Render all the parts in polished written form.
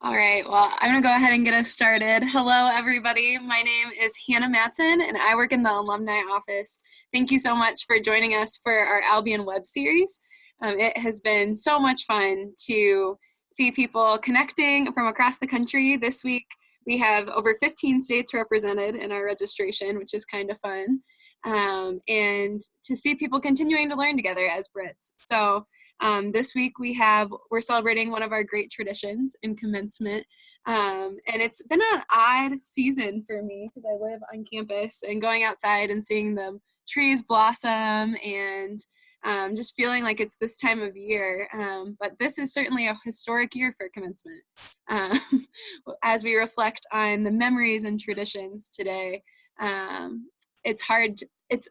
All right, well, I'm going to go ahead and get us started. Hello, everybody. My name is Hannah Matson, and I work in the Alumni office. Thank you so much for joining us for our Albion web series. It has been so much fun to see people connecting from across the country. This week, we have over 15 states represented in our registration, which is kind of fun. And to see people continuing to learn together as Brits. So this week we're celebrating one of our great traditions in commencement. And it's been an odd season for me because I live on campus, and going outside and seeing the trees blossom and just feeling like it's this time of year. But this is certainly a historic year for commencement. As we reflect on the memories and traditions today, it's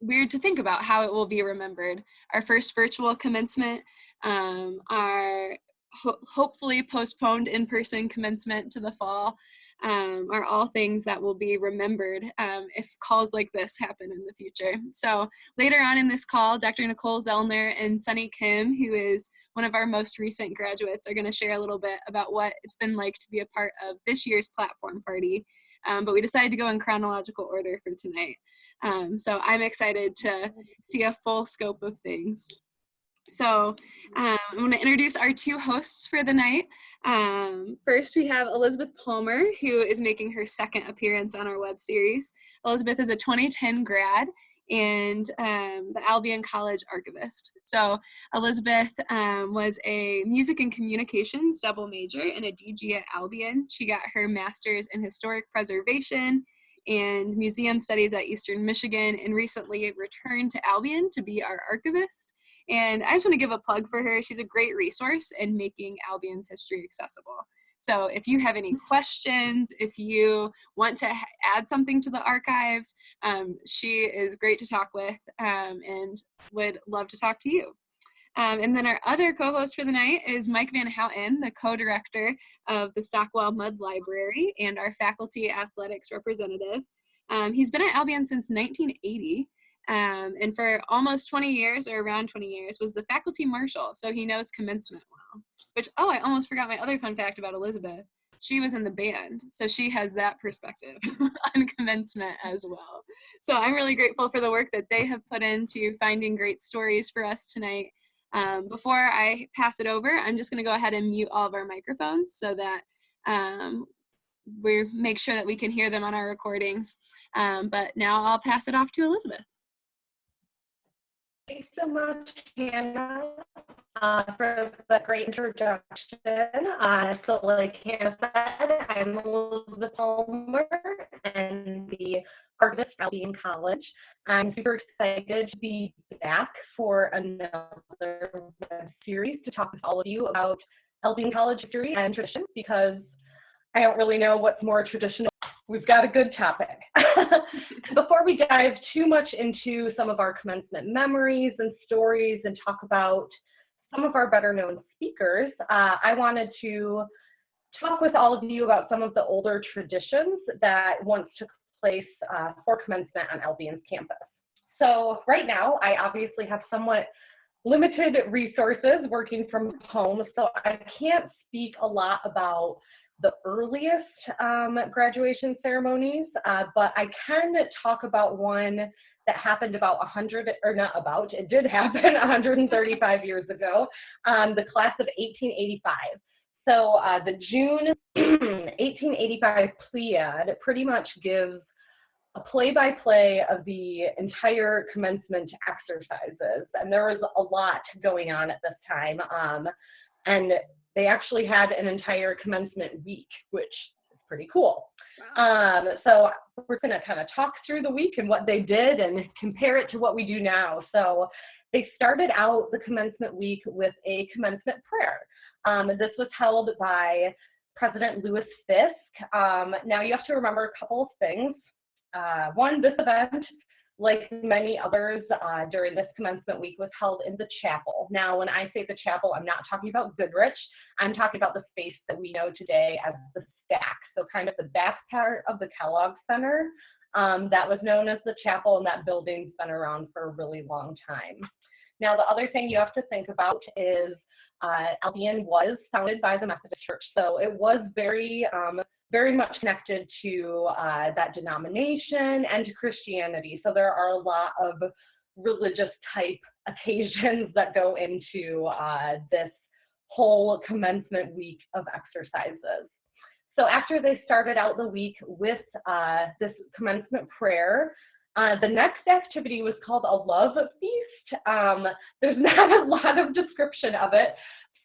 weird to think about how it will be remembered. Our first virtual commencement, our hopefully postponed in-person commencement to the fall, are all things that will be remembered if calls like this happen in the future. So later on in this call, Dr. Nicole Zellner and Sunny Kim, who is one of our most recent graduates, are going to share a little bit about what it's been like to be a part of this year's platform party. But we decided to go in chronological order for tonight. So I'm excited to see a full scope of things. So I'm going to introduce our two hosts for the night. First, we have Elizabeth Palmer, who is making her second appearance on our web series. Elizabeth is a 2010 grad and the Albion College Archivist. So Elizabeth was a music and communications double major and a DG at Albion. She got her master's in historic preservation and museum studies at Eastern Michigan, and recently returned to Albion to be our archivist. And I just want to give a plug for her. She's a great resource in making Albion's history accessible. So if you have any questions, if you want to add something to the archives, she is great to talk with and would love to talk to you. And then our other co-host for the night is Mike VanHouten, the co-director of the Stockwell Mudd Library and our faculty athletics representative. He's been at Albion since 1980. And for almost 20 years, or around 20 years, was the faculty marshal, so he knows commencement well. Which, oh, I almost forgot my other fun fact about Elizabeth. She was in the band, so she has that perspective on commencement as well. So I'm really grateful for the work that they have put into finding great stories for us tonight. Before I pass it over, I'm just going to go ahead and mute all of our microphones so that we make sure that we can hear them on our recordings. But now I'll pass it off to Elizabeth. Thanks so much, Hannah, for the great introduction. So like Hannah said, I'm Elizabeth Palmer and the archivist at Albion College. I'm super excited to be back for another web series to talk with all of you about Albion College history and tradition, because I don't really know what's more traditional. We've got a good topic. Before we dive too much into some of our commencement memories and stories and talk about some of our better known speakers, I wanted to talk with all of you about some of the older traditions that once took place for commencement on Albion's campus. So right now, I obviously have somewhat limited resources working from home, so I can't speak a lot about the earliest graduation ceremonies, but I can talk about one that happened about 100, or not about, it did happen 135 years ago, the class of 1885. So the June 1885 Pleiad pretty much gives a play-by-play of the entire commencement exercises, and there was a lot going on at this time, and they actually had an entire commencement week, which is pretty cool. Wow. So we're going to kind of talk through the week and what they did and compare it to what we do now. So they started out the commencement week with a commencement prayer. This was held by President Louis Fisk. Now you have to remember a couple of things. One, this event, like many others during this commencement week, was held in the chapel. Now, when I say the chapel, I'm not talking about Goodrich. I'm talking about the space that we know today as the Stack. So kind of the back part of the Kellogg Center. That was known as the chapel, and that building's been around for a really long time. Now, the other thing you have to think about is Albion was founded by the Methodist Church, so it was very much connected to that denomination and to Christianity. So there are a lot of religious type occasions that go into this whole commencement week of exercises. So after they started out the week with this commencement prayer, the next activity was called a love feast. There's not a lot of description of it,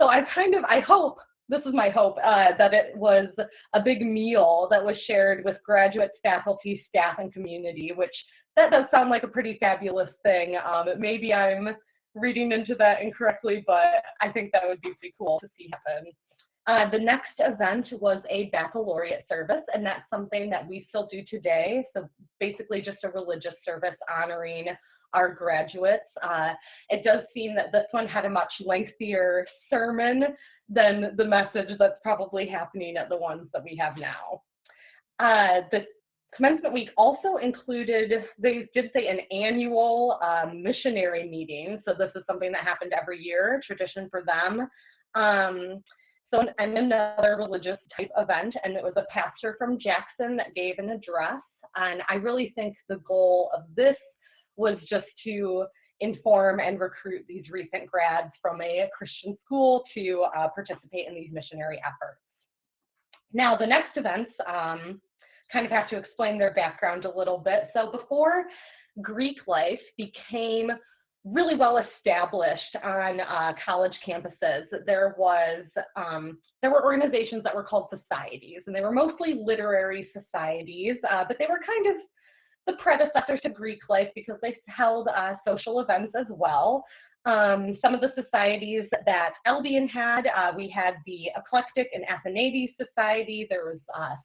so I hope, this is my hope, that it was a big meal that was shared with graduates, faculty, staff, and community, which that does sound like a pretty fabulous thing. Maybe I'm reading into that incorrectly, but I think that would be pretty cool to see happen. The next event was a Baccalaureate Service, and that's something that we still do today. So basically just a religious service honoring our graduates. It does seem that this one had a much lengthier sermon than the message that's probably happening at the ones that we have now. The Commencement Week also included, they did say, an annual missionary meeting. So this is something that happened every year, tradition for them. So another religious type event, and it was a pastor from Jackson that gave an address. And I really think the goal of this was just to inform and recruit these recent grads from a Christian school to participate in these missionary efforts. Now, the next events kind of have to explain their background a little bit. So before Greek life became really well established on college campuses, there were organizations that were called societies, and they were mostly literary societies, but they were kind of the predecessors to Greek life because they held social events as well. Some of the societies that Albion had, we had the Eclectic and Athenides Society, there was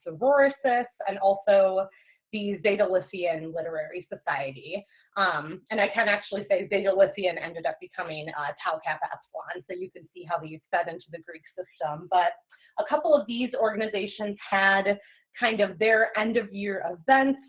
Sororitas, and also the Zeta Lycian Literary Society. And I can actually say Zeta Lycian ended up becoming Tau Kappa Epsilon, so you can see how these fed into the Greek system. But a couple of these organizations had kind of their end of year events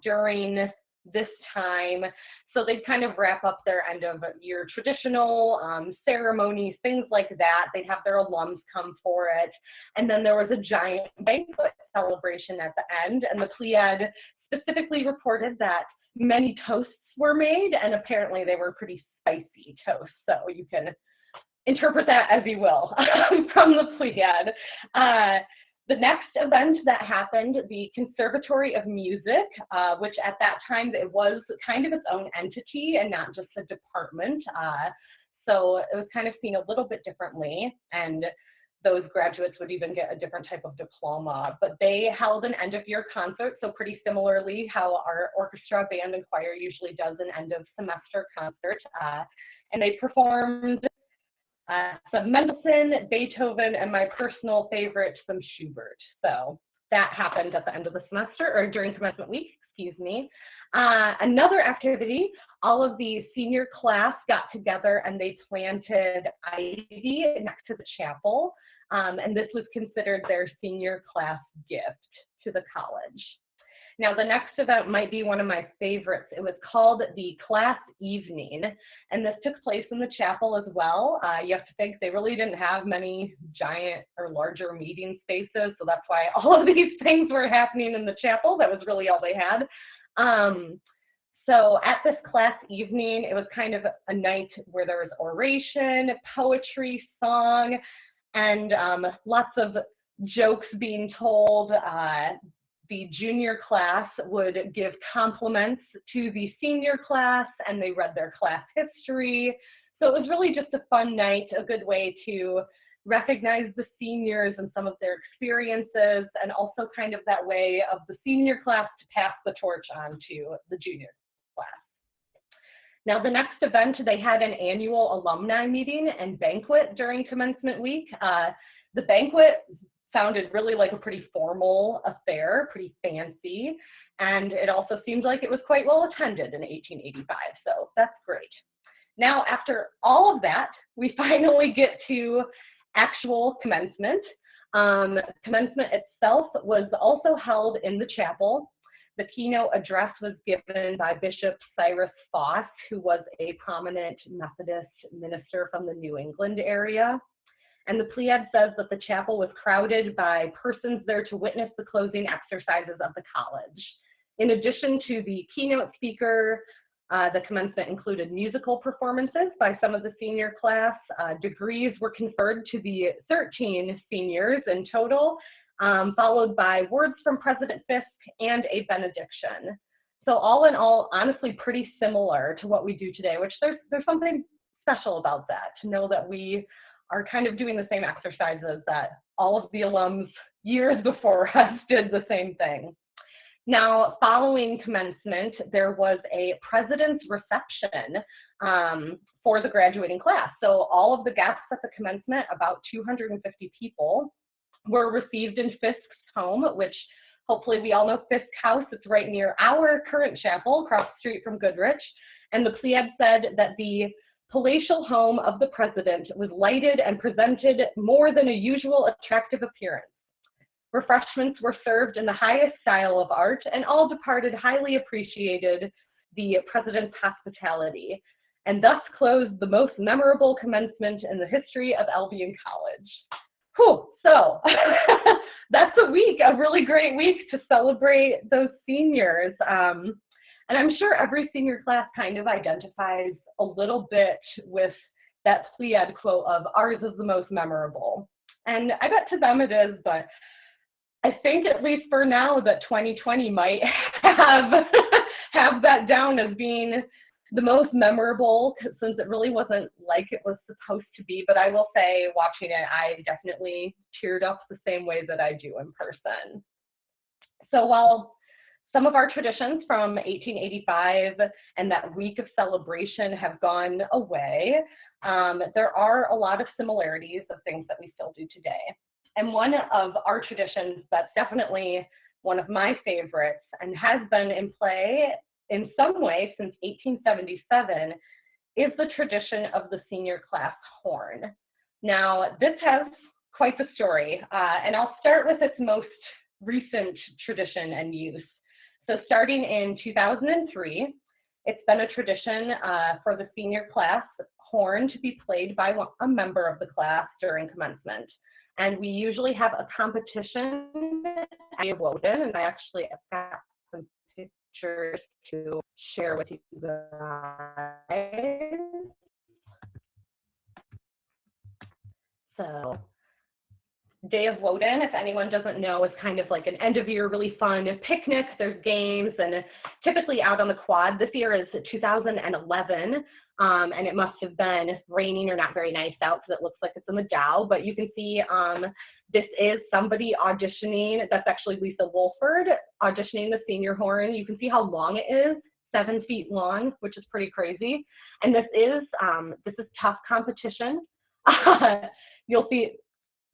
during this time. So they'd kind of wrap up their end of year traditional ceremonies, things like that. They'd have their alums come for it. And then there was a giant banquet celebration at the end. And the Pleiad specifically reported that many toasts were made, and apparently they were pretty spicy toasts. So you can interpret that as you will from the Pleiad. The next event that happened, the Conservatory of Music, which at that time it was kind of its own entity and not just a department. So it was kind of seen a little bit differently, and those graduates would even get a different type of diploma. But they held an end of year concert, so pretty similarly how our orchestra, band, and choir usually does an end of semester concert. And they performed some Mendelssohn, Beethoven, and my personal favorite, some Schubert. So that happened at the end of the semester, or during commencement week, excuse me. Another activity, all of the senior class got together and they planted ivy next to the chapel. And this was considered their senior class gift to the college. Now, the next event might be one of my favorites. It was called the Class Evening, and this took place in the chapel as well. You have to think they really didn't have many giant or larger meeting spaces, so that's why all of these things were happening in the chapel. That was really all they had. So at this class evening, it was kind of a night where there was oration, poetry, song, and lots of jokes being told. The junior class would give compliments to the senior class, and they read their class history. So it was really just a fun night, a good way to recognize the seniors and some of their experiences, and also kind of that way of the senior class to pass the torch on to the junior class. Now, the next event, they had an annual alumni meeting and banquet during commencement week. The banquet sounded really like a pretty formal affair, pretty fancy, and it also seemed like it was quite well attended in 1885, so that's great. Now, after all of that, we finally get to actual commencement. Commencement itself was also held in the chapel. The keynote address was given by Bishop Cyrus Foss, who was a prominent Methodist minister from the New England area. And the Pleiad says that the chapel was crowded by persons there to witness the closing exercises of the college. In addition to the keynote speaker, the commencement included musical performances by some of the senior class. Degrees were conferred to the 13 seniors in total, followed by words from President Fisk and a benediction. So all in all, honestly, pretty similar to what we do today, which there's something special about that, to know that we are kind of doing the same exercises that all of the alums years before us did the same thing. Now, following commencement, there was a president's reception for the graduating class. So all of the guests at the commencement, about 250 people, were received in Fisk's home, which hopefully we all know Fisk House. It's right near our current chapel, across the street from Goodrich. And the Pleiad said that the palatial home of the president was lighted and presented more than a usual attractive appearance. Refreshments were served in the highest style of art, and all departed highly appreciated the president's hospitality, and thus closed the most memorable commencement in the history of Albion College. Whew, so that's a really great week to celebrate those seniors. And I'm sure every senior class kind of identifies a little bit with that Pleiad quote of ours is the most memorable. And I bet to them it is, but I think at least for now that 2020 might have that down as being the most memorable, since it really wasn't like it was supposed to be. But I will say, watching it, I definitely teared up the same way that I do in person. So while some of our traditions from 1885 and that week of celebration have gone away, there are a lot of similarities of things that we still do today. And one of our traditions that's definitely one of my favorites and has been in play in some way since 1877 is the tradition of the senior class horn. Now, this has quite the story, and I'll start with its most recent tradition and use. So starting in 2003, it's been a tradition for the senior class horn to be played by a member of the class during commencement. And we usually have a competition at Loudoun, and I actually have got some pictures to share with you guys. So, Day of Loudoun, if anyone doesn't know, is kind of like an end of year really fun picnic. There's games and typically out on the quad. This year is 2011, and it must have been raining or not very nice out because it looks like it's in the Dow. But you can see this is somebody auditioning. That's actually Lisa Wolford auditioning the senior horn. You can see how long it is, 7 feet long, which is pretty crazy. And this is tough competition. You'll see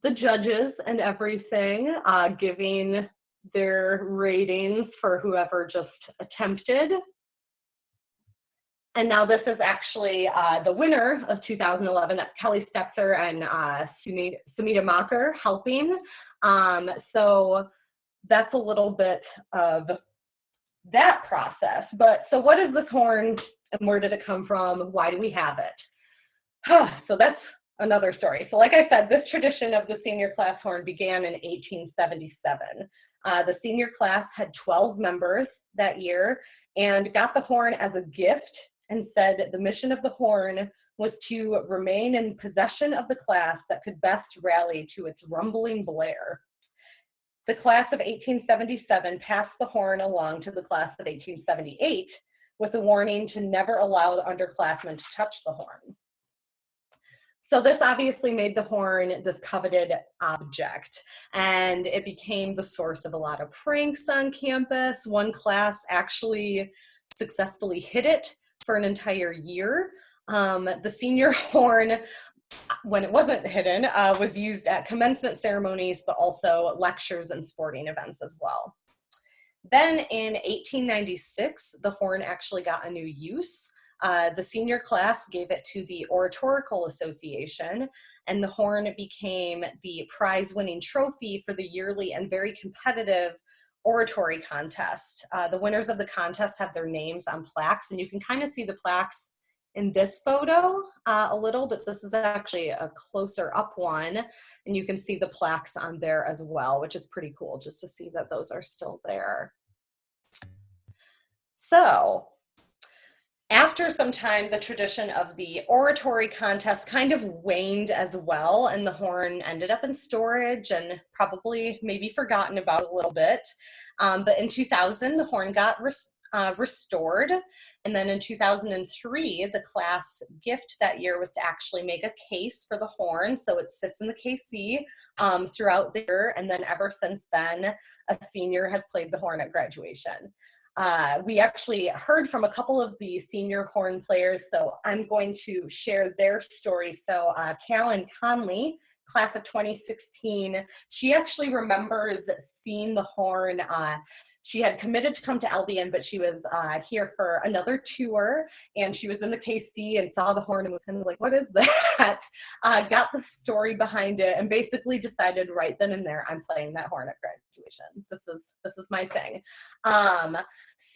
the judges and everything giving their ratings for whoever just attempted. And now this is actually the winner of 2011, that's Kelly Stetzer and Sumita Macher helping. So that's a little bit of that process. But so what is this horn and where did it come from? Why do we have it? So that's another story. So like I said, this tradition of the senior class horn began in 1877. The senior class had 12 members that year and got the horn as a gift and said the mission of the horn was to remain in possession of the class that could best rally to its rumbling blare. The class of 1877 passed the horn along to the class of 1878 with a warning to never allow the underclassmen to touch the horn. So this obviously made the horn this coveted object, and it became the source of a lot of pranks on campus. One class actually successfully hid it for an entire year. The senior horn, when it wasn't hidden, was used at commencement ceremonies, but also lectures and sporting events as well. Then in 1896, the horn actually got a new use. The senior class gave it to the Oratorical Association, and the horn became the prize-winning trophy for the yearly and very competitive oratory contest. The winners of the contest have their names on plaques, and you can kind of see the plaques in this photo a little, but this is actually a closer up one, and you can see the plaques on there as well, which is pretty cool just to see that those are still there. So after some time, the tradition of the oratory contest kind of waned as well, and the horn ended up in storage and probably maybe forgotten about a little bit. But in 2000, the horn got restored. And then in 2003, the class gift that year was to actually make a case for the horn. So it sits in the KC throughout the year. And then ever since then, a senior has played the horn at graduation. We actually heard from a couple of the senior horn players, so I'm going to share their story. So Talon Connell, class of 2016, she actually remembers seeing the horn. She had committed to come to Albion, but she was here for another tour, and she was in the KC and saw the horn and was kind of like, what is that? Got the story behind it and basically decided right then and there, I'm playing that horn at graduation. This is my thing.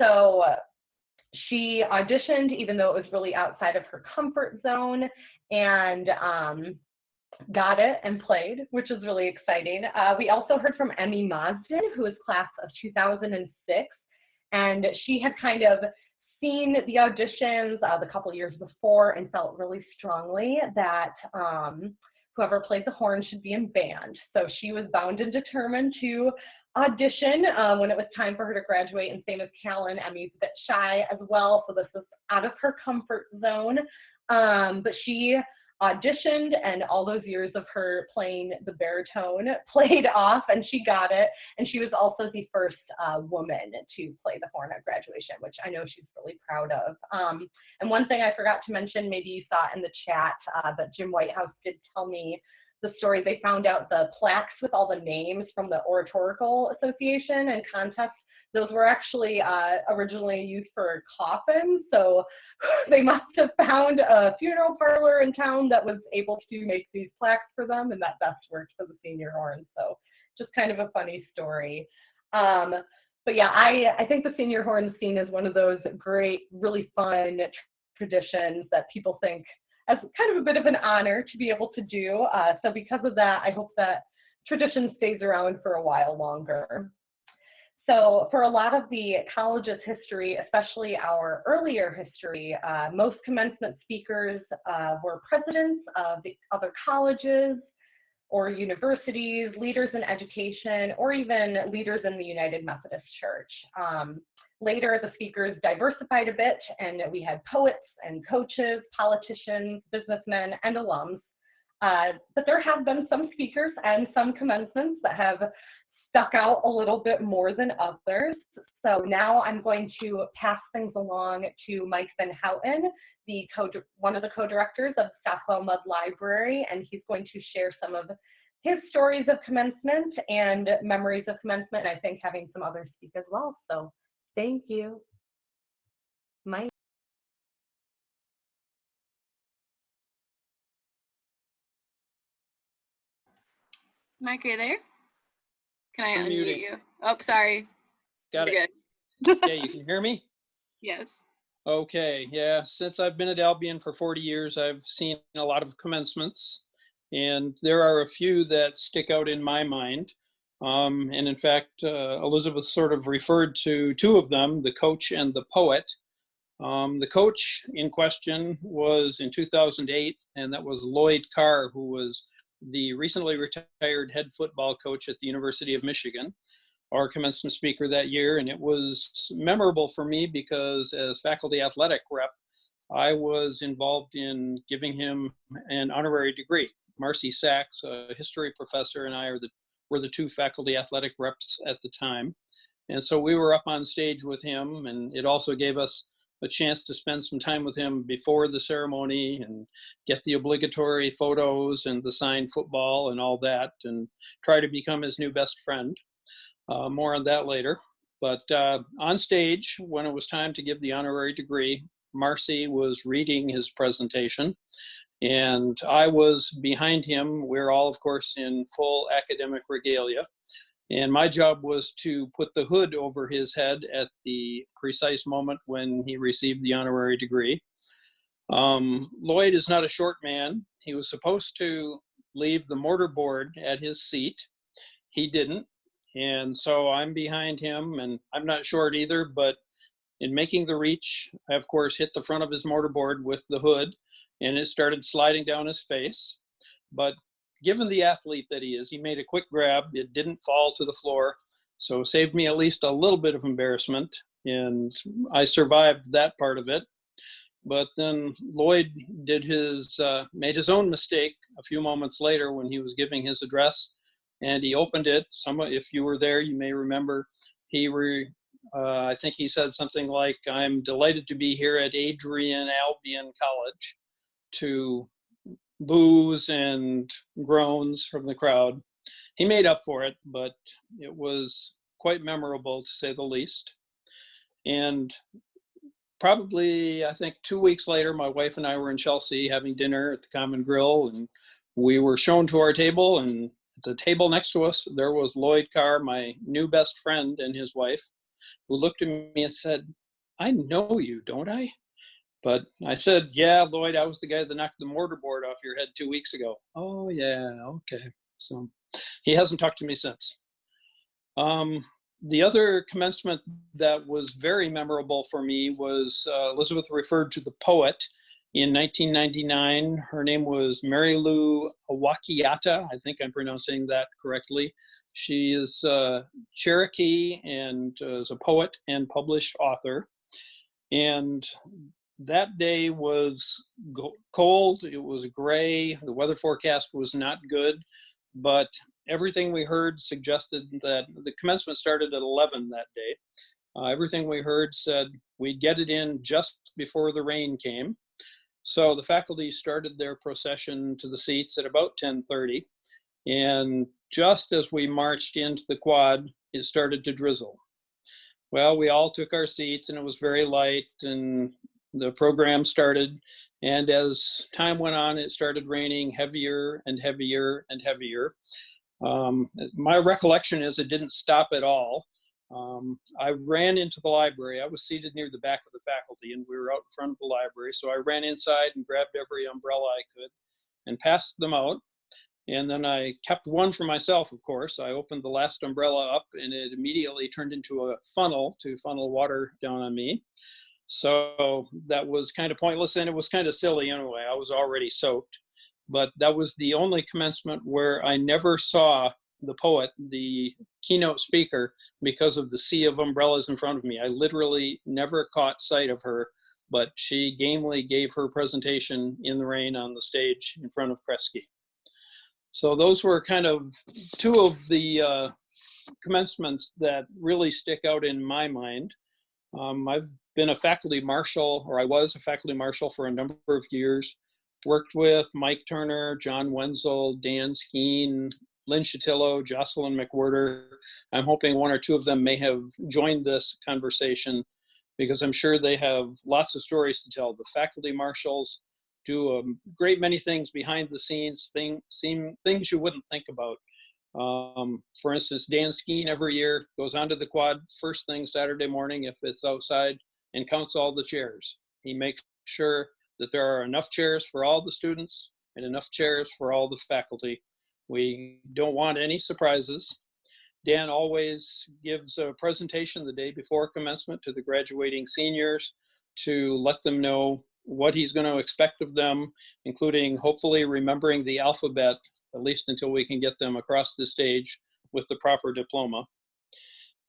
So she auditioned, even though it was really outside of her comfort zone, and got it and played, which is really exciting. We also heard from Emmy Marsden, who is class of 2006, and she had kind of seen the auditions the couple years before and felt really strongly that whoever played the horn should be in band. So she was bound and determined to audition when it was time for her to graduate, and same as Talon. Emmy's a bit shy as well, so this was out of her comfort zone. But she auditioned, and all those years of her playing the baritone played off, and she got it. And she was also the first woman to play the horn at graduation, which I know she's really proud of. And one thing I forgot to mention, maybe you saw it in the chat, but Jim Whitehouse did tell me the story. They found out the plaques with all the names from the Oratorical Association and contests. Those were actually originally used for coffins. So they must have found a funeral parlor in town that was able to make these plaques for them, and that best worked for the senior horn. So just kind of a funny story. But yeah, I think the senior horn scene is one of those great, really fun traditions that people think as kind of a bit of an honor to be able to do. So because of that, I hope that tradition stays around for a while longer. So for a lot of the college's history, especially our earlier history, most commencement speakers were presidents of the other colleges or universities, leaders in education, or even leaders in the United Methodist Church. Later, the speakers diversified a bit, and we had poets and coaches, politicians, businessmen, and alums. But there have been some speakers and some commencements that have stuck out a little bit more than others. So now I'm going to pass things along to Mike VanHouten, one of the co-directors of Stockwell Mudd Library, and he's going to share some of his stories of commencement and memories of commencement, and I think having some others speak as well. So thank you. Mike. Mike, are you there? Can I I'm unmute muting. you? Oh, sorry. Got You're it. good. Yeah, you can hear me? Yes. Okay, yeah. Since I've been at Albion for 40 years, I've seen a lot of commencements, and there are a few that stick out in my mind. And in fact, Elizabeth sort of referred to two of them, the coach and the poet. The coach in question was in 2008, and that was Lloyd Carr, who was the recently retired head football coach at the University of Michigan, our commencement speaker that year. And it was memorable for me because as faculty athletic rep, I was involved in giving him an honorary degree. Marcy Sachs, a history professor, and I were the two faculty athletic reps at the time. And so we were up on stage with him, and it also gave us a chance to spend some time with him before the ceremony and get the obligatory photos and the signed football and all that, and try to become his new best friend. More on that later. But on stage, when it was time to give the honorary degree, Marcy was reading his presentation, and I was behind him. We're all, of course, in full academic regalia. And my job was to put the hood over his head at the precise moment when he received the honorary degree. Lloyd is not a short man. He was supposed to leave the mortarboard at his seat. He didn't. And so I'm behind him, and I'm not short either, but in making the reach, I of course hit the front of his mortarboard with the hood, and it started sliding down his face. But given the athlete that he is, he made a quick grab. It didn't fall to the floor, so saved me at least a little bit of embarrassment, and I survived that part of it. But then Lloyd made his own mistake a few moments later when he was giving his address, and he opened it. If you were there, you may remember, I think he said something like, "I'm delighted to be here at Albion College," to boos and groans from the crowd. He made up for it, but it was quite memorable to say the least. And probably, I think 2 weeks later, my wife and I were in Chelsea having dinner at the Common Grill, and we were shown to our table, and at the table next to us, there was Lloyd Carr, my new best friend, and his wife, who looked at me and said, "I know you, don't I?" But I said, "Yeah, Lloyd, I was the guy that knocked the mortarboard off your head 2 weeks ago." "Oh, yeah, okay." So he hasn't talked to me since. The other commencement that was very memorable for me was Elizabeth referred to the poet in 1999. Her name was Mary Lou Awakiata. I think I'm pronouncing that correctly. She is Cherokee and is a poet and published author. And that day was cold, it was gray, the weather forecast was not good, but everything we heard suggested that the commencement started at 11 that day. Everything we heard said we'd get it in just before the rain came. So the faculty started their procession to the seats at about 10:30. And just as we marched into the quad, it started to drizzle. Well, we all took our seats, and it was very light, and the program started. And as time went on, it started raining heavier and heavier and heavier. My recollection is it didn't stop at all. I ran into the library. I was seated near the back of the faculty, and we were out in front of the library. So I ran inside and grabbed every umbrella I could and passed them out. And then I kept one for myself, of course. I opened the last umbrella up, and it immediately turned into a funnel to funnel water down on me. So that was kind of pointless, and it was kind of silly anyway. I was already soaked. But that was the only commencement where I never saw the poet, the keynote speaker, because of the sea of umbrellas in front of me. I literally never caught sight of her, but she gamely gave her presentation in the rain on the stage in front of Kresge. So those were kind of two of the commencements that really stick out in my mind. I've been a faculty marshal, or I was a faculty marshal for a number of years. Worked with Mike Turner, John Wenzel, Dan Skeen, Lynn Chatillo, Jocelyn McWhirter. I'm hoping one or two of them may have joined this conversation because I'm sure they have lots of stories to tell. The faculty marshals do a great many things behind the scenes, things you wouldn't think about. For instance, Dan Skeen every year goes onto the quad first thing Saturday morning if it's outside and counts all the chairs. He makes sure that there are enough chairs for all the students and enough chairs for all the faculty. We don't want any surprises. Dan always gives a presentation the day before commencement to the graduating seniors to let them know what he's going to expect of them, including hopefully remembering the alphabet, at least until we can get them across the stage with the proper diploma.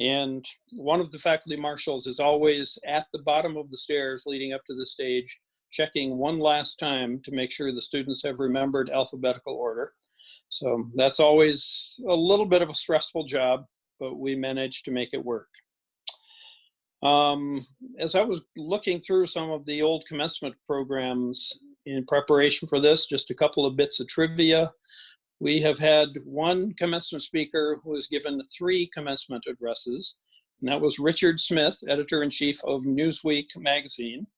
And one of the faculty marshals is always at the bottom of the stairs leading up to the stage, checking one last time to make sure the students have remembered alphabetical order. So that's always a little bit of a stressful job, but we managed to make it work. As I was looking through some of the old commencement programs in preparation for this, just a couple of bits of trivia. We have had one commencement speaker who has given 3 commencement addresses, and that was Richard Smith, editor-in-chief of Newsweek magazine.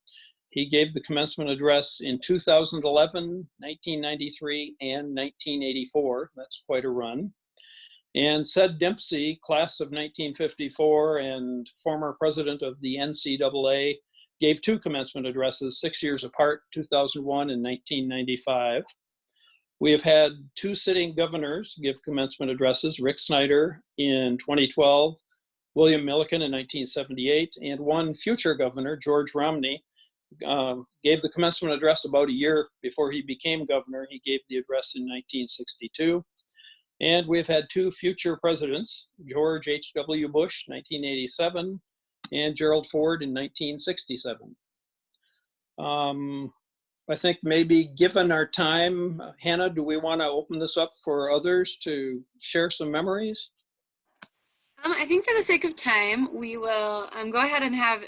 He gave the commencement address in 2011, 1993, and 1984. That's quite a run. And Ced Dempsey, class of 1954 and former president of the NCAA, gave two commencement addresses 6 years apart, 2001 and 1995. We have had two sitting governors give commencement addresses, Rick Snyder in 2012, William Milliken in 1978, and one future governor, George Romney, gave the commencement address about a year before he became governor. He gave the address in 1962. And we've had two future presidents, George H.W. Bush, 1987, and Gerald Ford in 1967. I think maybe given our time, Hannah, do we want to open this up for others to share some memories? I think for the sake of time, we will go ahead and have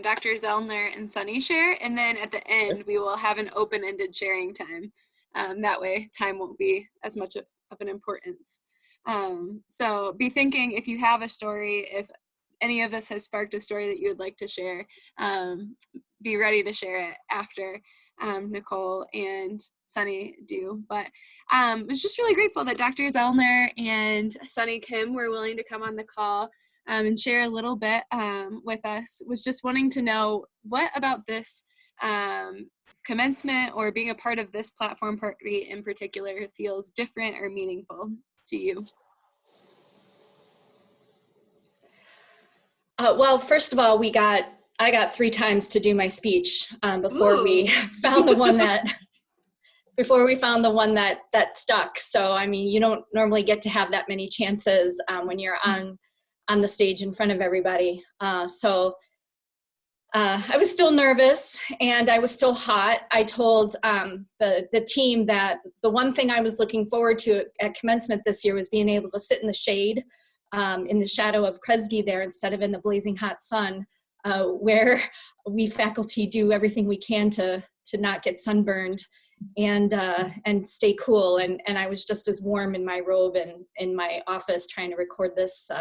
Dr. Zellner and Sunny share, and then at the end, we will have an open-ended sharing time. That way, time won't be as much of an importance. So be thinking if you have a story, if any of this has sparked a story that you would like to share, be ready to share it after Nicole and Sunny do. But I was just really grateful that Dr. Zellner and Sunny Kim were willing to come on the call and share a little bit with us. Was just wanting to know what about this commencement or being a part of this platform party in particular feels different or meaningful to you. Well, first of all, I got 3 times to do my speech before we found the one that stuck. So, I mean, you don't normally get to have that many chances when you're on the stage in front of everybody. So I was still nervous and I was still hot. I told the team that the one thing I was looking forward to at commencement this year was being able to sit in the shade in the shadow of Kresge there instead of in the blazing hot sun, where we faculty do everything we can to not get sunburned and stay cool. And I was just as warm in my robe and in my office trying to record this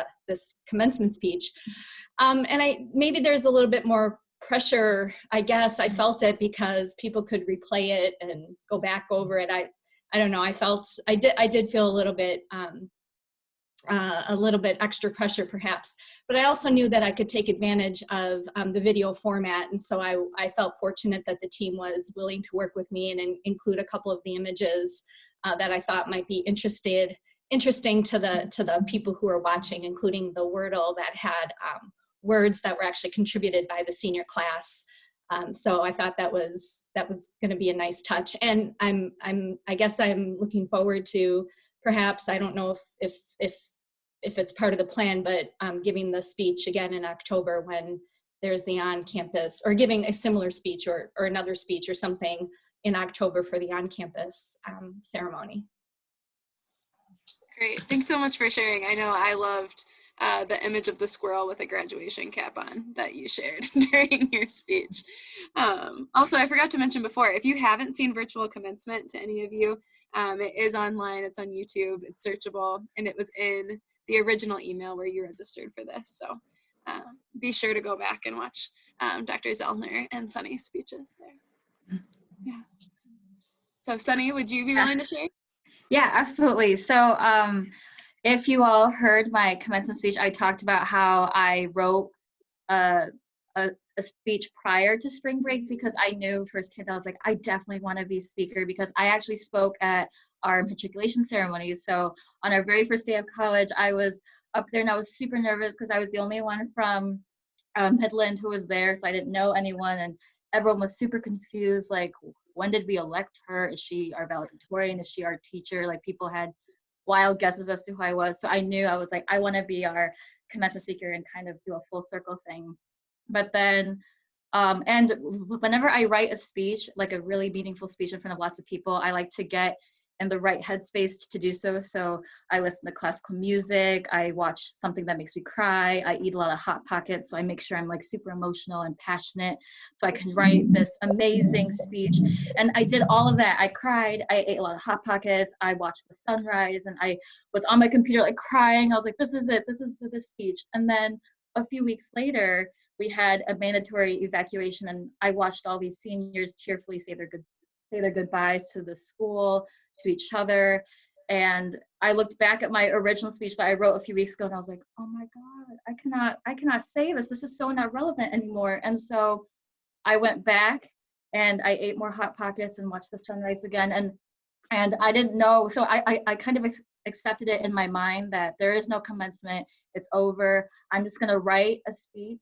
commencement speech. And maybe there's a little bit more pressure, I guess. I felt it because people could replay it and go back over it. I don't know. I did feel a little bit extra pressure perhaps, but I also knew that I could take advantage of the video format. And so I felt fortunate that the team was willing to work with me and include a couple of the images that I thought might be interesting to the people who are watching, including the Wordle that had words that were actually contributed by the senior class. So I thought that was going to be a nice touch. And I guess I'm looking forward to perhaps, I don't know if it's part of the plan, but giving the speech again in October when there's the on-campus, or giving a similar speech or another speech or something in October for the on-campus ceremony. Great, thanks so much for sharing. I know I loved the image of the squirrel with a graduation cap on that you shared during your speech. Also, I forgot to mention before, if you haven't seen Virtual Commencement to any of you, it is online, it's on YouTube, it's searchable, and it was in the original email where you registered for this. So be sure to go back and watch Dr. Zellner and Sunny's speeches there. Yeah. So Sunny, would you be willing to share? Yeah, absolutely. So if you all heard my commencement speech, I talked about how I wrote a speech prior to spring break because I knew firsthand, I was like, I definitely want to be speaker, because I actually spoke at our matriculation ceremony. So on our very first day of college, I was up there and I was super nervous because I was the only one from Midland who was there. So I didn't know anyone, and everyone was super confused. Like, when did we elect her? Is she our valedictorian? Is she our teacher? Like, people had wild guesses as to who I was. So I knew, I was like, I want to be our commencement speaker and kind of do a full circle thing. But then, and whenever I write a speech, like a really meaningful speech in front of lots of people, I like to get in the right headspace to do so. So I listen to classical music, I watch something that makes me cry, I eat a lot of Hot Pockets, so I make sure I'm like super emotional and passionate so I can write this amazing speech. And I did all of that. I cried, I ate a lot of Hot Pockets, I watched the sunrise, and I was on my computer like crying. I was like, this is it, this is the speech. And then a few weeks later, we had a mandatory evacuation, and I watched all these seniors tearfully say their goodbyes to the school, to each other. And I looked back at my original speech that I wrote a few weeks ago, and I was like, oh my God, I cannot say this. This is so not relevant anymore. And so I went back and I ate more Hot Pockets and watched the sunrise again. And I didn't know, so I kind of accepted it in my mind that there is no commencement, it's over. I'm just gonna write a speech,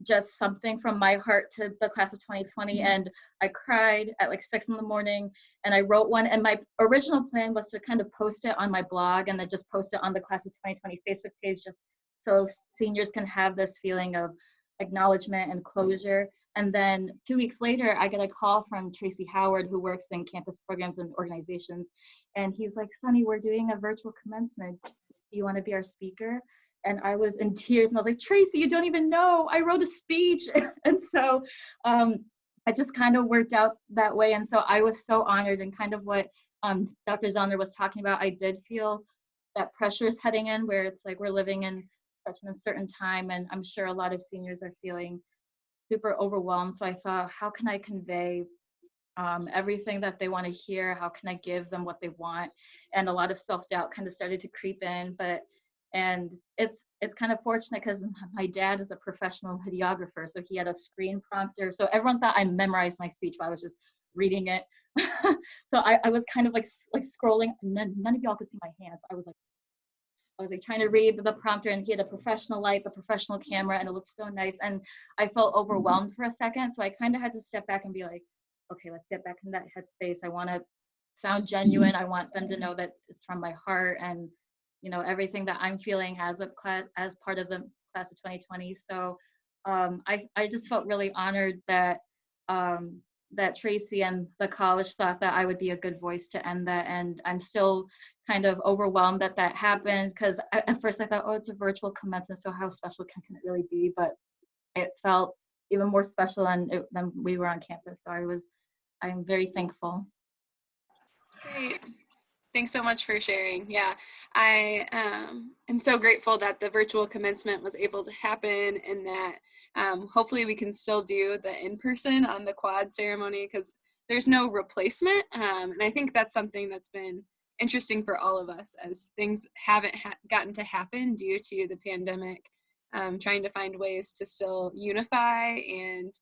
just something from my heart to the class of 2020. And I cried at like 6 in the morning and I wrote one. And my original plan was to kind of post it on my blog and then just post it on the class of 2020 Facebook page, just so seniors can have this feeling of acknowledgement and closure. And then 2 weeks later, I get a call from Tracy Howard, who works in campus programs and organizations. And he's like, Sunny, we're doing a virtual commencement. Do you want to be our speaker? And I was in tears and I was like, Tracy, you don't even know, I wrote a speech. And so it just kind of worked out that way. And so I was so honored, and kind of what Dr. Zellner was talking about, I did feel that pressure is heading in, where it's like we're living in such an uncertain time, and I'm sure a lot of seniors are feeling super overwhelmed. So I thought, how can I convey everything that they want to hear? How can I give them what they want? And a lot of self-doubt kind of started to creep in, and it's kind of fortunate because my dad is a professional videographer, so he had a screen prompter. So everyone thought I memorized my speech, but I was just reading it. So I was kind of like scrolling. None of y'all could see my hands. I was like trying to read the prompter, and he had a professional light, the professional camera, and it looked so nice. And I felt overwhelmed for a second, so I kind of had to step back and be like, okay, let's get back in that headspace. I want to sound genuine. I want them to know that it's from my heart, and you know, everything that I'm feeling as part of the class of 2020. So I just felt really honored that that Tracy and the college thought that I would be a good voice to end that. And I'm still kind of overwhelmed that that happened, because at first I thought, oh, it's a virtual commencement, so how special can it really be? But it felt even more special than we were on campus. So I'm very thankful. Great. Thanks so much for sharing. Yeah, I am so grateful that the virtual commencement was able to happen, and that hopefully we can still do the in-person on the quad ceremony, because there's no replacement. And I think that's something that's been interesting for all of us, as things haven't gotten to happen due to the pandemic, trying to find ways to still unify and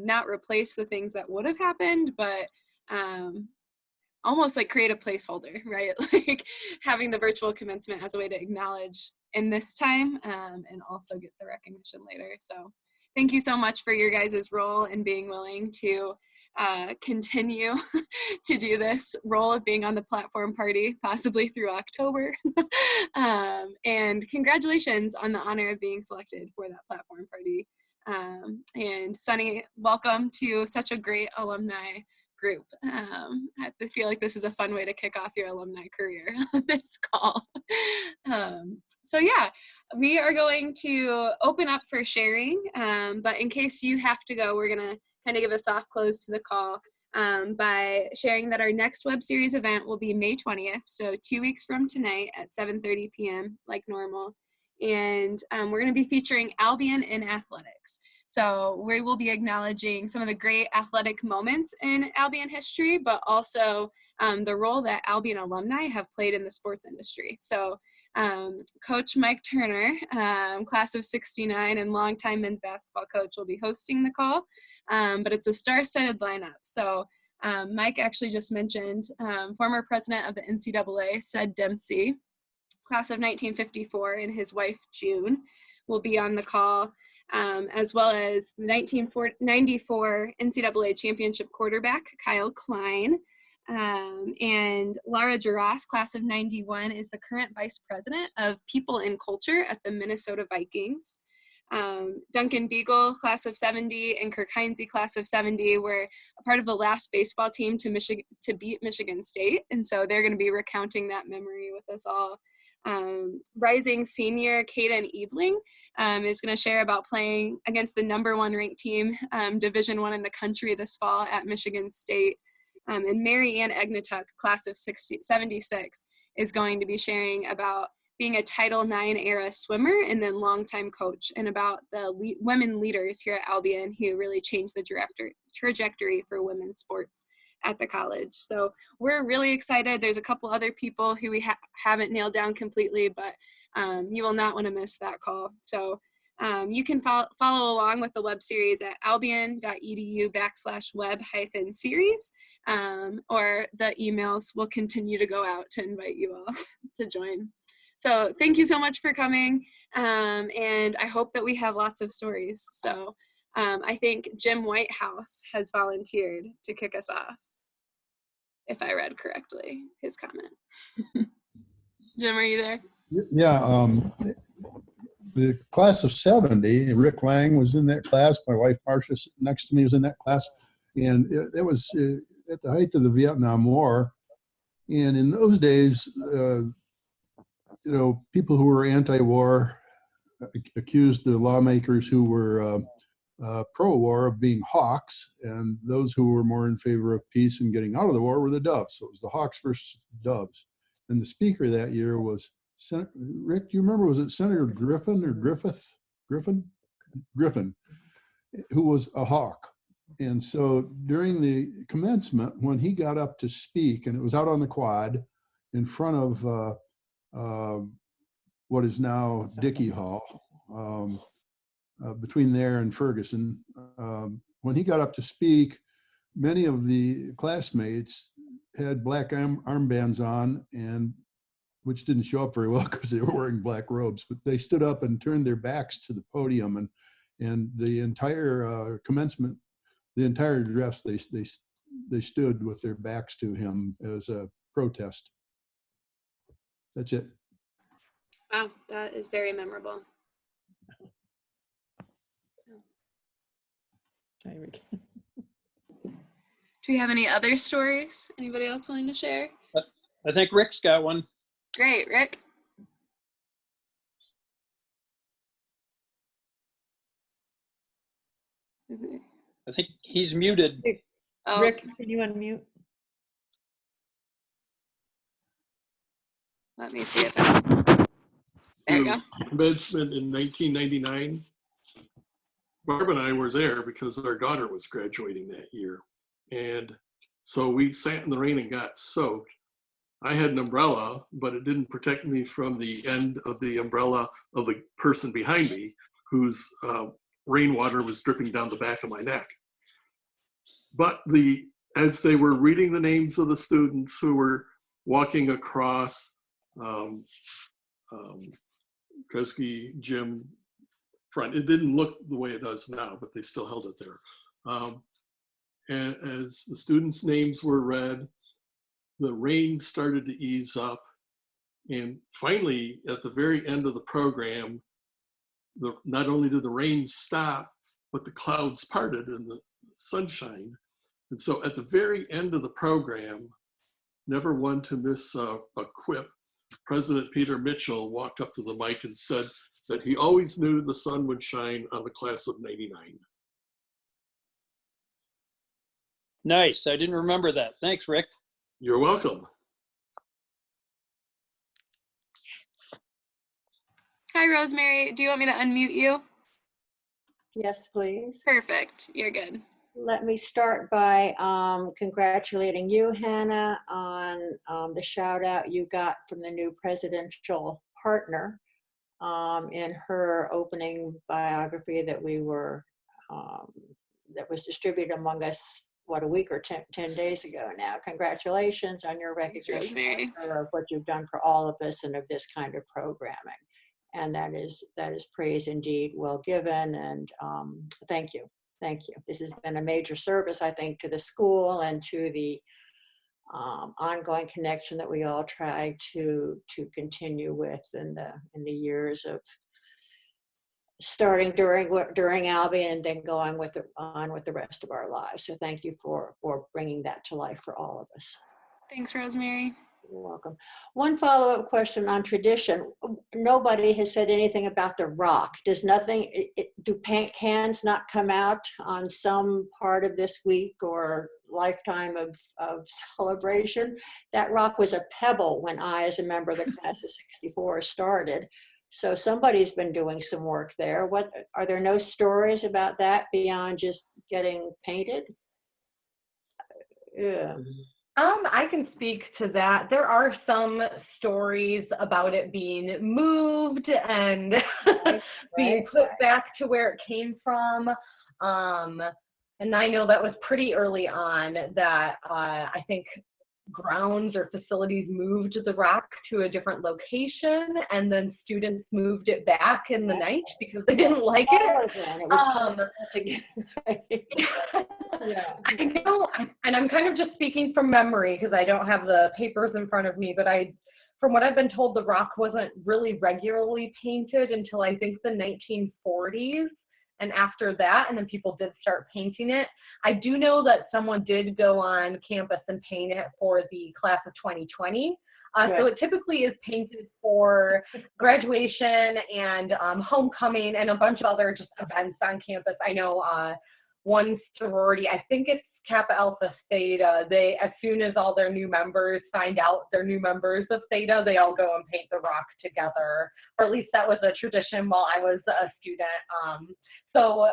not replace the things that would have happened, but almost like create a placeholder, right? Like having the virtual commencement as a way to acknowledge in this time, and also get the recognition later. So thank you so much for your guys' role in being willing to continue to do this role of being on the platform party, possibly through October. And congratulations on the honor of being selected for that platform party. And Sunny, welcome to such a great alumni group. I feel like this is a fun way to kick off your alumni career on this call. So yeah, we are going to open up for sharing, but in case you have to go, we're gonna kind of give a soft close to the call by sharing that our next web series event will be May 20th, so 2 weeks from tonight at 7:30 p.m. like normal. And we're going to be featuring Albion in athletics. So we will be acknowledging some of the great athletic moments in Albion history, but also the role that Albion alumni have played in the sports industry. So Coach Mike Turner, class of 69 and longtime men's basketball coach, will be hosting the call, but it's a star-studded lineup. So Mike actually just mentioned former president of the NCAA, Sid Dempsey, class of 1954, and his wife, June, will be on the call, as well as 1994 NCAA championship quarterback, Kyle Klein, and Laura Duras, class of 91, is the current vice president of People and Culture at the Minnesota Vikings. Duncan Beagle, class of 70, and Kirk Heinze, class of 70, were a part of the last baseball team to beat Michigan State, and so they're going to be recounting that memory with us all. Rising senior Kaden Ebling is going to share about playing against the #1 ranked team, Division I in the country this fall at Michigan State. And Mary Ann Egnetuck, class of 76, is going to be sharing about being a Title IX era swimmer and then longtime coach, and about the women leaders here at Albion who really changed the trajectory for women's sports at the college. So we're really excited. There's a couple other people who we haven't nailed down completely, but you will not want to miss that call. So You can follow along with the web series at albion.edu/web-series, or the emails will continue to go out to invite you all to join. So thank you so much for coming, and I hope that we have lots of stories. So I think Jim Whitehouse has volunteered to kick us off, if I read correctly his comment. Jim, are you there? Yeah, the class of 70, Rick Lang was in that class. My wife, Marcia, sitting next to me, was in that class. And it was at the height of the Vietnam War. And in those days, people who were anti-war accused the lawmakers who were pro-war of being hawks. And those who were more in favor of peace and getting out of the war were the doves. So it was the hawks versus the doves. And the speaker that year was Rick, do you remember, was it Senator Griffin, who was a hawk? And so during the commencement, when he got up to speak, and it was out on the quad in front of what is now Dickey Hall, between there and Ferguson, when he got up to speak, many of the classmates had black armbands on, and which didn't show up very well because they were wearing black robes, but they stood up and turned their backs to the podium, and the entire commencement, the entire address, they stood with their backs to him as a protest. That's it. Wow, that is very memorable. Do we have any other stories? Anybody else willing to share? I think Rick's got one. Great, Rick. I think he's muted. Oh, Rick, can you unmute? let me see if I... There you go. Commencement in 1999. Barb and I were there because our daughter was graduating that year. And so we sat in the rain and got soaked. I had an umbrella, but it didn't protect me from the end of the umbrella of the person behind me, whose rainwater was dripping down the back of my neck. But as they were reading the names of the students who were walking across Kresge Gym front, it didn't look the way it does now, but they still held it there. And as the students' names were read, the rain started to ease up. And finally, at the very end of the program, not only did the rain stop, but the clouds parted and the sunshine. And so at the very end of the program, never one to miss a quip, President Peter Mitchell walked up to the mic and said that he always knew the sun would shine on the class of '99. Nice. I didn't remember that. Thanks, Rick. You're welcome. Hi, Rosemary. Do you want me to unmute you? Yes, please. Perfect. You're good. Let me start by congratulating you, Hannah, on the shout out you got from the new presidential partner in her opening biography that that was distributed among us, what, a week or 10 days ago now. Congratulations on your recognition of what you've done for all of us and of this kind of programming. And that is praise indeed, well given, and thank you. Thank you. This has been a major service, I think, to the school and to the ongoing connection that we all try to continue with in the years of starting during Albion and then going on with the rest of our lives. So thank you for bringing that to life for all of us. Thanks, Rosemary. You're welcome. One follow-up question on tradition. Nobody has said anything about the rock. Does do paint cans not come out on some part of this week or lifetime of celebration? That rock was a pebble when I, as a member of the class of '64, started. So somebody's been doing some work there. Are there no stories about that beyond just getting painted? Yeah. I can speak to that. There are some stories about it being moved and being put back to where it came from. And I know that was pretty early on that I think grounds or facilities moved the rock to a different location, and then students moved it back in the night because they didn't like it. It was Yeah. I know, and I'm kind of just speaking from memory because I don't have the papers in front of me, but from what I've been told, the rock wasn't really regularly painted until I think the 1940s. And after that, and then people did start painting it. I do know that someone did go on campus and paint it for the class of 2020. So it typically is painted for graduation and homecoming and a bunch of other just events on campus. I know one sorority, I think it's Kappa Alpha Theta, they, as soon as all their new members find out they're new members of Theta, they all go and paint the rock together. Or at least that was a tradition while I was a student. So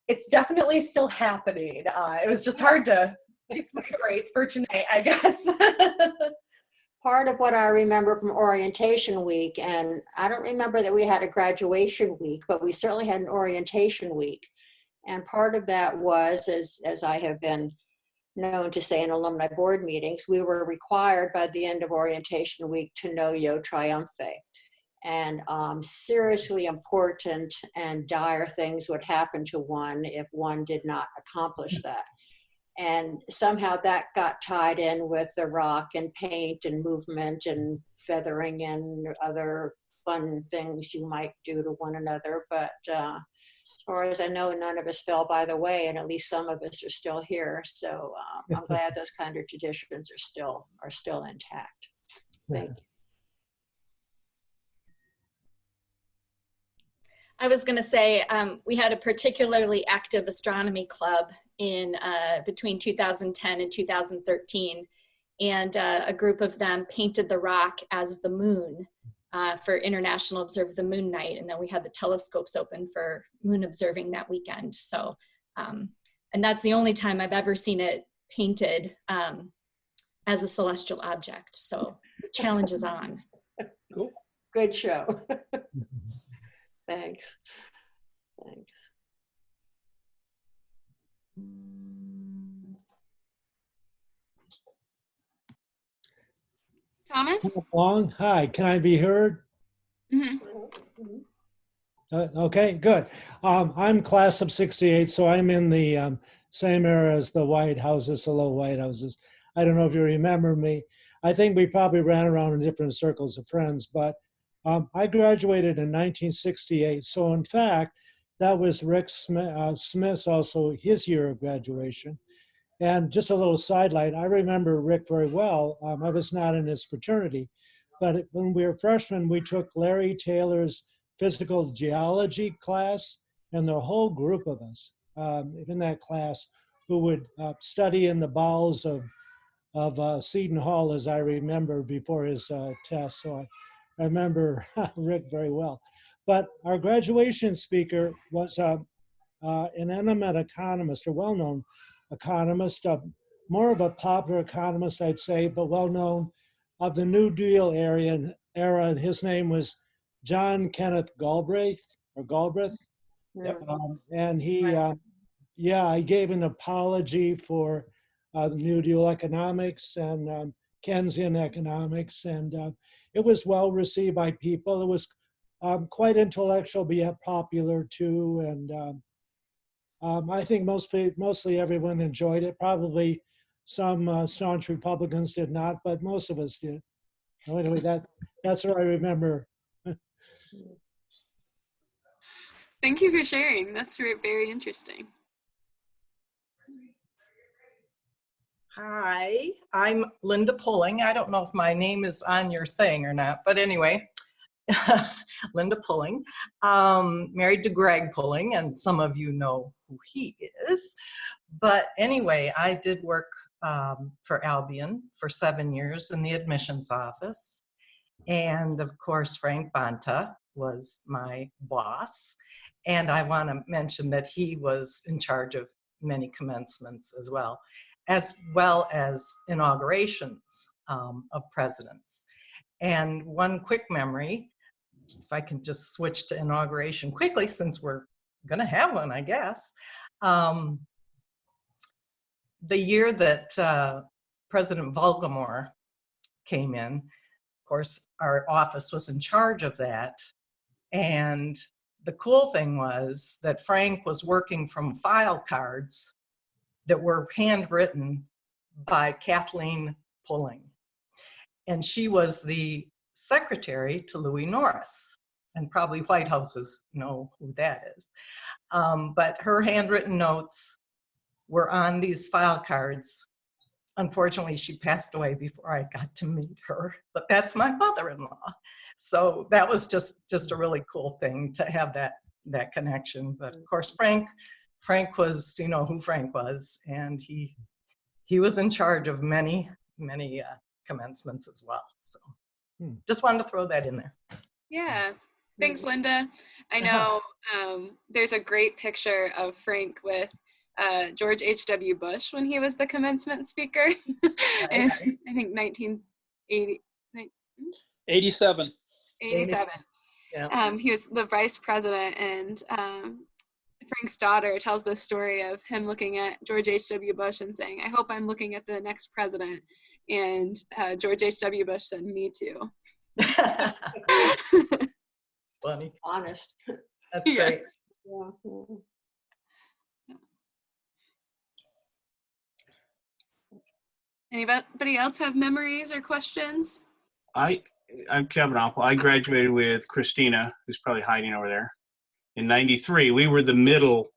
it's definitely still happening. It was just hard to pick my grades for tonight, I guess. Part of what I remember from orientation week, and I don't remember that we had a graduation week, but we certainly had an orientation week. And part of that was, as I have been known to say in alumni board meetings, we were required by the end of orientation week to know Yo Triumphe. And seriously important and dire things would happen to one if one did not accomplish that. And somehow that got tied in with the rock and paint and movement and feathering and other fun things you might do to one another. But as far as I know, none of us fell by the way, and at least some of us are still here. So I'm glad those kind of traditions are still intact. Thank you. I was going to say we had a particularly active astronomy club in between 2010 and 2013, and a group of them painted the rock as the moon for International Observe the Moon Night, and then we had the telescopes open for moon observing that weekend. So, and that's the only time I've ever seen it painted as a celestial object. So the challenge is on. Cool. Good show. Thanks. Thanks. Thomas? Long. Hi, can I be heard? Mm-hmm. Okay, good. I'm class of 68, so I'm in the same era as the White Houses, the low White Houses. I don't know if you remember me. I think we probably ran around in different circles of friends, but I graduated in 1968. So in fact, that was Rick Smith's also his year of graduation. And just a little sidelight, I remember Rick very well. I was not in his fraternity, but when we were freshmen, we took Larry Taylor's physical geology class, and the whole group of us in that class who would study in the bowels of Seton Hall, as I remember, before his test. So I remember Rick very well. But our graduation speaker was an eminent economist, a well-known economist, more of a popular economist, I'd say, but well-known of the New Deal era, and his name was John Kenneth Galbraith, or Galbraith. Yep. And he, I gave an apology for the New Deal economics and Keynesian economics, and it was well received by people. It was quite intellectual, but yet popular too, and I think mostly everyone enjoyed it. Probably some staunch Republicans did not, but most of us did. So anyway, that's what I remember. Thank you for sharing. That's very interesting. Hi, I'm Linda Pulling. I don't know if my name is on your thing or not, but anyway, Linda Pulling, married to Greg Pulling, and some of you know who he is. But anyway, I did work for Albion for 7 years in the admissions office. And of course, Frank Bonta was my boss. And I want to mention that he was in charge of many commencements as well as inaugurations of presidents. And one quick memory, if I can just switch to inauguration quickly, since we're gonna have one, I guess. The year that President Volgamore came in, of course, our office was in charge of that. And the cool thing was that Frank was working from file cards that were handwritten by Kathleen Pulling. And she was the secretary to Louis Norris. And probably White Houses know who that is. But her handwritten notes were on these file cards. Unfortunately, she passed away before I got to meet her, but that's my mother-in-law. So that was just a really cool thing to have that connection. But of course, Frank was, you know who Frank was, and he was in charge of many commencements as well. So just wanted to throw that in there. Yeah, thanks, Linda. I know there's a great picture of Frank with George H.W. Bush when he was the commencement speaker in, I think, 1980. 87. 87. Yeah. He was the vice president, and Frank's daughter tells the story of him looking at George H.W. Bush and saying, "I hope I'm looking at the next president." And George H.W. Bush said, "Me too." Funny. Honest. That's great. Yeah. Anybody else have memories or questions? I'm Kevin Oppel. I graduated with Christina, who's probably hiding over there, in '93. We were the middle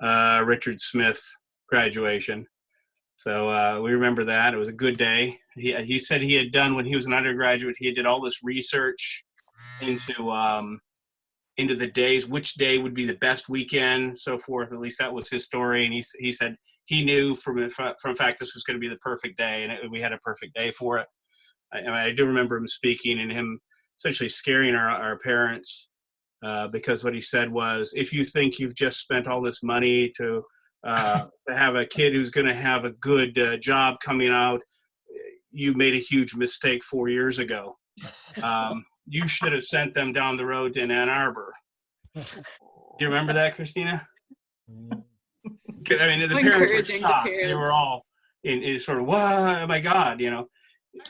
Richard Smith graduation. So we remember that. It was a good day. He said he had done, when he was an undergraduate, he did all this research into the days, which day would be the best weekend, so forth. At least that was his story. And he said he knew from fact this was going to be the perfect day, and we had a perfect day for it. I do remember him speaking and him essentially scaring our parents because what he said was, if you think you've just spent all this money to have a kid who's going to have a good job coming out, you made a huge mistake 4 years ago. You should have sent them down the road to Ann Arbor. Do you remember that, Christina? I mean, the parents were shocked. They were all in sort of, "What? Oh my God!" You know.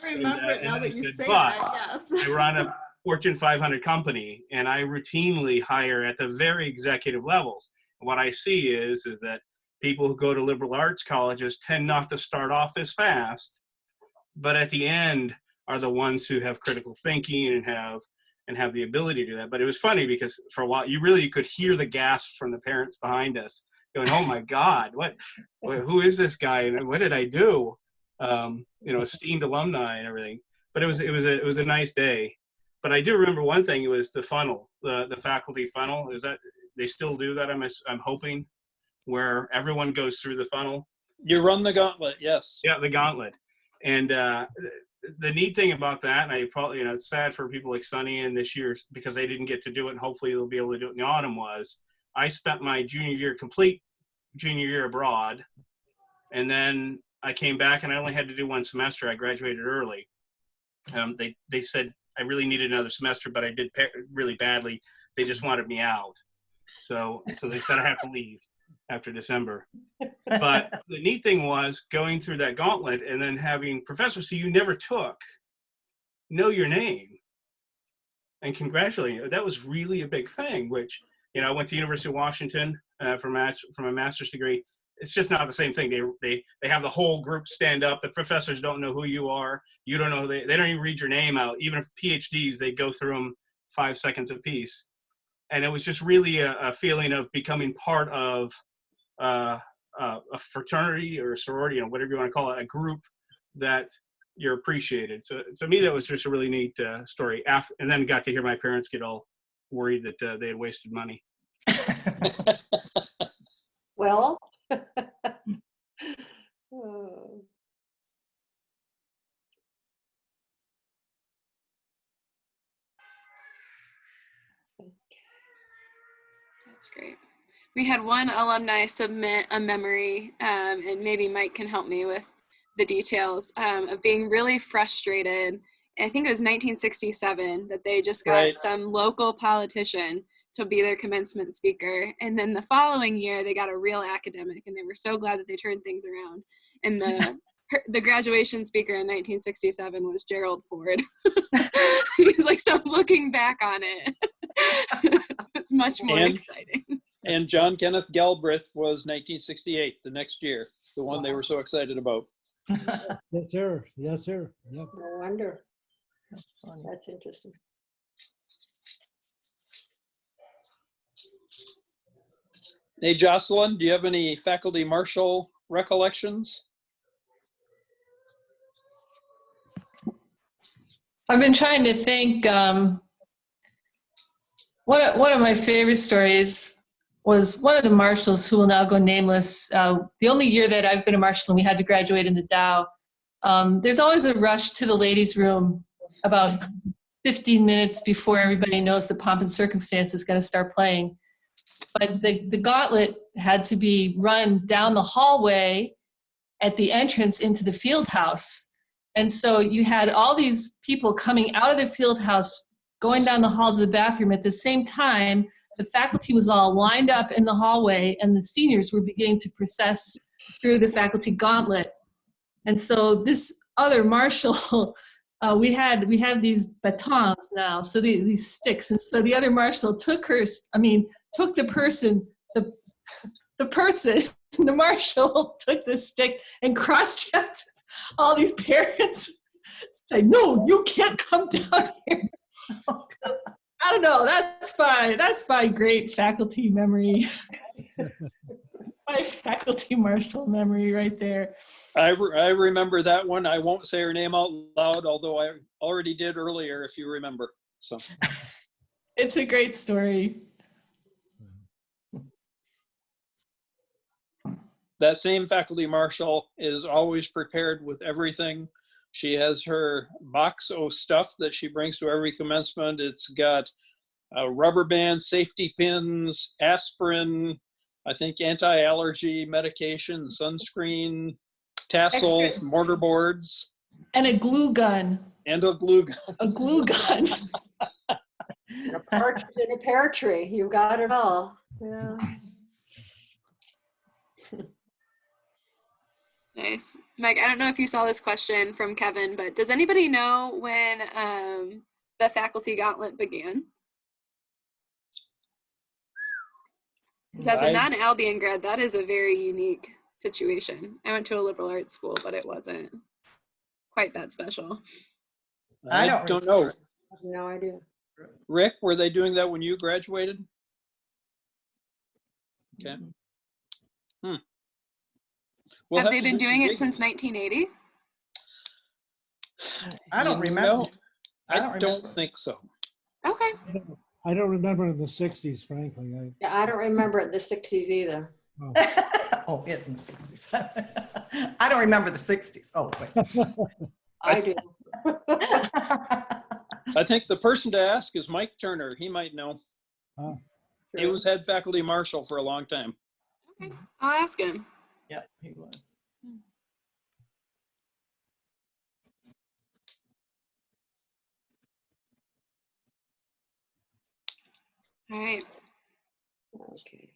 I remember it now that you say but that. Yes. I run a Fortune 500 company, and I routinely hire at the very executive levels. And what I see is that people who go to liberal arts colleges tend not to start off as fast, but at the end are the ones who have critical thinking and have the ability to do that. But it was funny because for a while you could hear the gasp from the parents behind us going, "Oh my God, who is this guy? And what did I do?" Esteemed alumni and everything. But it was a nice day. But I do remember one thing. It was the funnel, the faculty funnel. Is that they still do that? I'm hoping, where everyone goes through the funnel. You run the gauntlet, yes. Yeah, the gauntlet. And the neat thing about that, and I probably, it's sad for people like Sunny and this year because they didn't get to do it, and hopefully they'll be able to do it in the autumn, was I spent my complete junior year abroad, and then I came back and I only had to do one semester. I graduated early. They said I really needed another semester, but I did really badly. They just wanted me out. So they said I have to leave after December. But the neat thing was going through that gauntlet and then having professors who you never took know your name and congratulate you. That was really a big thing, which, I went to University of Washington from a master's degree. It's just not the same thing. They have the whole group stand up. The professors don't know who you are. You don't know. They don't even read your name out. Even if PhDs, they go through them 5 seconds apiece. And it was just really a feeling of becoming part of a fraternity or a sorority, whatever you want to call it, a group that you're appreciated. So to me, that was just a really neat story. And then got to hear my parents get all worried that they had wasted money. Well, That's great. We had one alumni submit a memory, and maybe Mike can help me with the details, of being really frustrated I think it was 1967 that they just got some local politician to be their commencement speaker. And then the following year, they got a real academic, and they were so glad that they turned things around. And the graduation speaker in 1967 was Gerald Ford. He's like, so looking back on it, it's much more exciting. And John Kenneth Galbraith was 1968, the next year, the one they were so excited about. Yes, sir. Yes, sir. Yep. No wonder. That's interesting. Hey, Jocelyn, do you have any faculty marshal recollections? I've been trying to think. One of my favorite stories was one of the marshals who will now go nameless. The only year that I've been a marshal and we had to graduate in the Dow, there's always a rush to the ladies' room about 15 minutes before everybody knows the pomp and circumstance is going to start playing. But the gauntlet had to be run down the hallway at the entrance into the field house. And so you had all these people coming out of the field house, going down the hall to the bathroom. At the same time, the faculty was all lined up in the hallway, and the seniors were beginning to process through the faculty gauntlet. And so this other marshal, we have these batons now, so these sticks. And so the other marshal took the person, the marshal took the stick and cross-checked all these parents, say, no, you can't come down here. I don't know, that's my great faculty memory. My faculty marshal memory right there. I remember that one. I won't say her name out loud, although I already did earlier, if you remember. So it's a great story. That same faculty marshal is always prepared with everything. She has her box of stuff that she brings to every commencement. It's got rubber bands, safety pins, aspirin, I think anti-allergy medication, sunscreen, tassels, mortar boards. And a glue gun. And a glue gun. A glue gun. And a partridge in a pear tree. You got it all. Yeah. Nice. Mike, I don't know if you saw this question from Kevin, but does anybody know when the faculty gauntlet began? Because as a non-Albion grad, that is a very unique situation. I went to a liberal arts school, but it wasn't quite that special. I don't know. I have no idea. Rick, were they doing that when you graduated? Okay. Have they been doing it since 1980? I don't remember. I don't think so. Okay. I don't remember in the 60s, frankly. I don't remember it in the 60s either. Oh, in the 60s. I don't remember the 60s. Oh, wait. I do. I think the person to ask is Mike Turner. He might know. He was head faculty marshal for a long time. Okay, I'll ask him. Yep, he was. All right. Okay.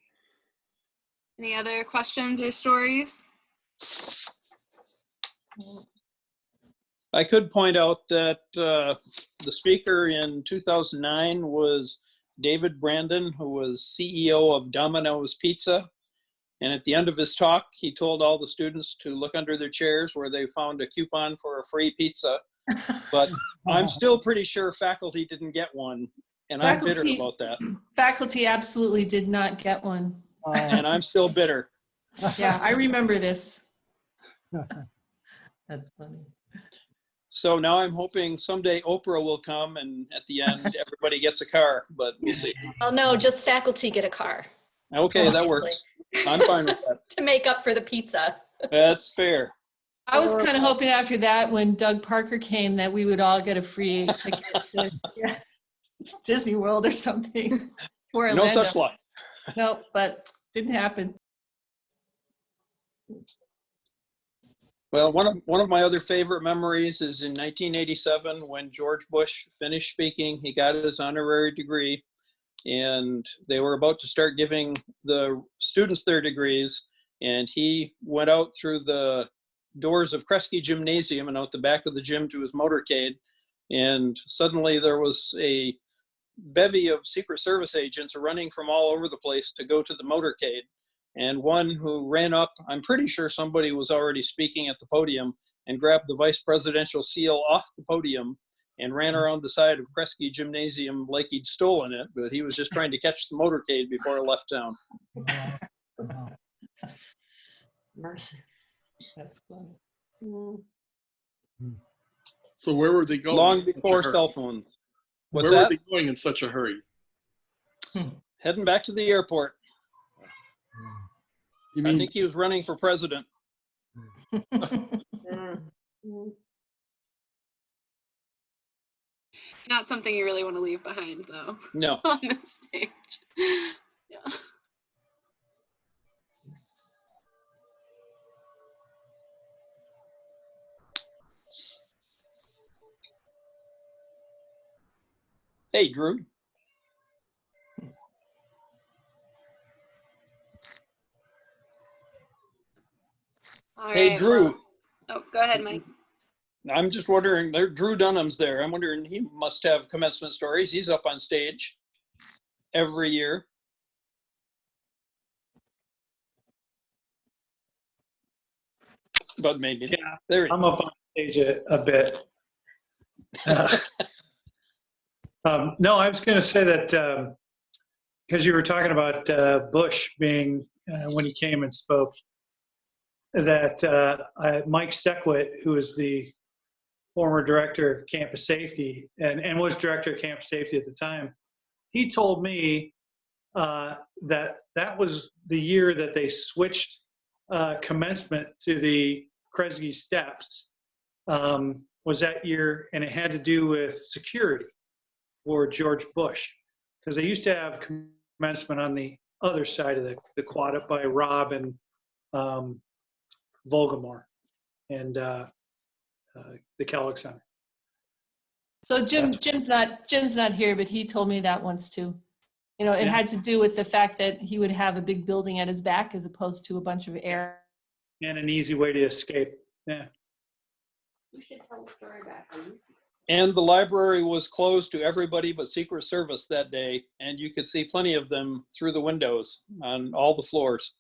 Any other questions or stories? I could point out that the speaker in 2009 was David Brandon, who was CEO of Domino's Pizza. And at the end of his talk, he told all the students to look under their chairs where they found a coupon for a free pizza. But I'm still pretty sure faculty didn't get one. And I'm bitter about that. Faculty absolutely did not get one. And I'm still bitter. Yeah, I remember this. That's funny. So now I'm hoping someday Oprah will come and at the end everybody gets a car, but we'll see. Oh no, just faculty get a car. Okay, that works. I'm fine with that. To make up for the pizza. That's fair. I was kind of hoping after that when Doug Parker came that we would all get a free ticket to Disney World or something. No such luck. No, but didn't happen. Well, one of my other favorite memories is in 1987 when George Bush finished speaking. He got his honorary degree, and they were about to start giving the students their degrees, and he went out through the doors of Kresge Gymnasium and out the back of the gym to his motorcade, and suddenly there was a bevy of Secret Service agents running from all over the place to go to the motorcade. And one who ran up, I'm pretty sure somebody was already speaking at the podium, and grabbed the vice presidential seal off the podium and ran around the side of Kresge Gymnasium like he'd stolen it, but he was just trying to catch the motorcade before it left town. Mercy. That's funny. So where were they going? Long in such a before hurry? cell phones. What's Where that? were they going in such a hurry? Heading back to the airport. You I mean, think he was running for president. Not something you really want to leave behind, though. No. On the stage. Yeah. Hey, Drew. All Hey, right, Drew. well- oh, go ahead, Mike. I'm just wondering, Drew Dunham's there. I'm wondering, he must have commencement stories. He's up on stage every year. But maybe. Yeah, There he I'm up on stage a bit. No, I was going to say that because you were talking about Bush being, when he came and spoke, that Mike Steckwit, who is the former director of campus safety and was director of campus safety at the time, he told me that was the year that they switched commencement to the Kresge steps, was that year, and it had to do with security for George Bush, because they used to have commencement on the other side of the quad up by Robb and Volgamore and the Kellogg Center. So Jim's not here, but he told me that once too. You know, it Yeah. had to do with the fact that he would have a big building at his back as opposed to a bunch of air. And an easy way to escape. Yeah. You should tell the story about how you see it. And the library was closed to everybody but Secret Service that day, and you could see plenty of them through the windows on all the floors.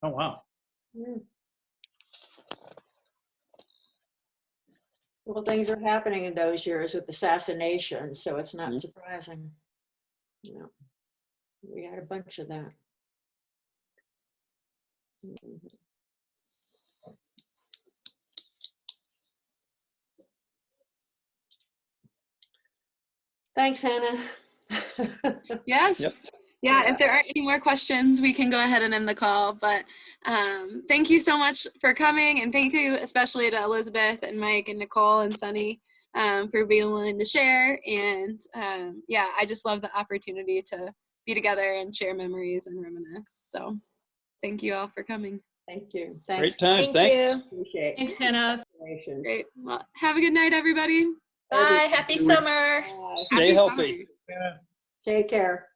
Oh, wow. Well, things are happening in those years with assassinations, so it's not surprising. You know, we had a bunch of that. Thanks, Hannah. Yes. Yep. Yeah, if there aren't any more questions, we can go ahead and end the call. But thank you so much for coming, and thank you especially to Elizabeth and Mike and Nicole and Sunny for being willing to share. And yeah, I just love the opportunity to be together and share memories and reminisce. So thank you all for coming. Thank you. Thanks. Great time. Thank Thanks. you. Appreciate it. Thanks, Hannah. Congratulations. Great. Well, have a good night, everybody. Bye. Happy summer. Bye. Stay Happy healthy. summer. Yeah. Take care.